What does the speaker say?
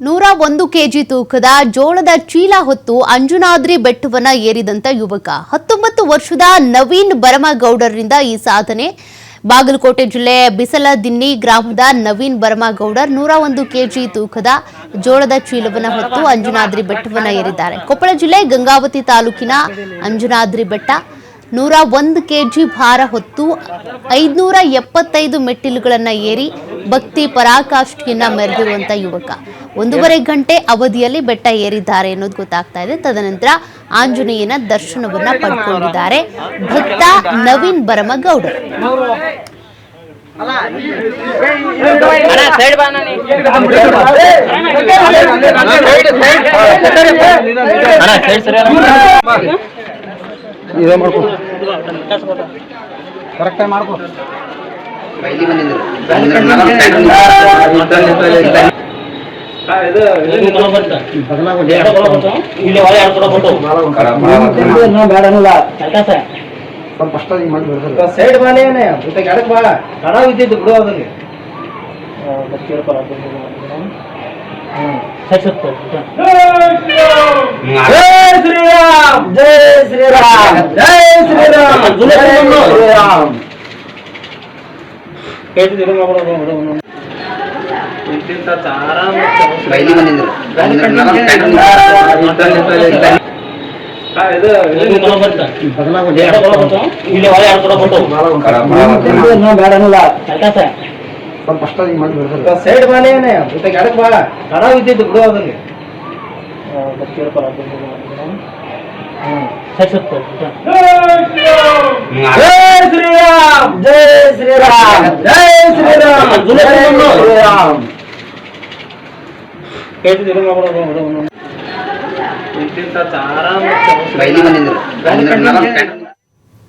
101 KG ತೂಕದ ಜೋಳದ ಚೀಲ ಹೊತ್ತು ಅಂಜನಾದ್ರಿ ಬೆಟ್ಟವನ್ನ ಏರಿದಂತ ಯುವಕ 19 ವರ್ಷದ ನವೀನ್ ಬರಮಗೌಡರಿಂದ ಈ ಸಾಧನೆ. ಬಾಗಲಕೋಟೆ ಜಿಲ್ಲೆ ಬಿಸಲದಿನ್ನಿ ಗ್ರಾಮದ ನವೀನ್ ಬರಮಗೌಡರ್ 101 ಕೆಜಿ ತೂಕದ ಜೋಳದ ಚೀಲವನ್ನು ಹೊತ್ತು ಅಂಜನಾದ್ರಿ ಬೆಟ್ಟವನ್ನ ಏರಿದ್ದಾರೆ. ಕೊಪ್ಪಳ ಜಿಲ್ಲೆ ಗಂಗಾವತಿ ತಾಲೂಕಿನ ಅಂಜನಾದ್ರಿ ಬೆಟ್ಟ 101 ಕೆಜಿ ಭಾರ ಹೊತ್ತು 575 ಮೆಟ್ಟಿಲುಗಳನ್ನು ಏರಿ ಭಕ್ತಿ ಪರಾಕಾಷ್ಠೆಯನ್ನ ಮೆರೆದಿರುವಂತ ಯುವಕ 1.5 ಗಂಟೆ ಅವಧಿಯಲ್ಲಿ ಬೆಟ್ಟ ಏರಿದ್ದಾರೆ ಅನ್ನೋದು ಗೊತ್ತಾಗ್ತಾ ಇದೆ. ತದನಂತರ ಆಂಜನೇಯನ ದರ್ಶನವನ್ನ ಪಡ್ಕೊಂಡಿದ್ದಾರೆ ಭಕ್ತ ನವೀನ್ ಬರಮಗೌಡರ್. ಕರೆಕ್ಟ್ ಮಾಡ್ಕೋ ಸೈಡ್ ಬಾಲೇನೆ ಎಡಕ್ ಬಾ ಕಡ ಇದ್ದಿದ್ದು ಬಿಡು ಅದನ್ನ जय श्रीराम जय श्रीराम जय श्रीराम जय श्रीराम कैसे दिलो इंतिंತ ಆರಾಮ ಬೈಲಿ ಬಂದಿದ್ರು ಇಲ್ಲಿ ಒಳ್ಳೆ ಆಡ್ಕೊಡ ಬಂತು ಬೇಡ ಅನ್ನಲ್ಲ ಸೈಡ್ ಬಾಲೇನೆ ಎಡಕ್ ಬಾ ಕಡ ಇದ್ದಿದ್ದು ಬಿಡು ಅದನ್ನ जय श्रीराम जय श्रीराम जय श्रीराम जय श्रीराम कैसे दिलो इंतिंತ ಆರಾಮ ಬೈಲಿ ಬಂದಿದ್ರು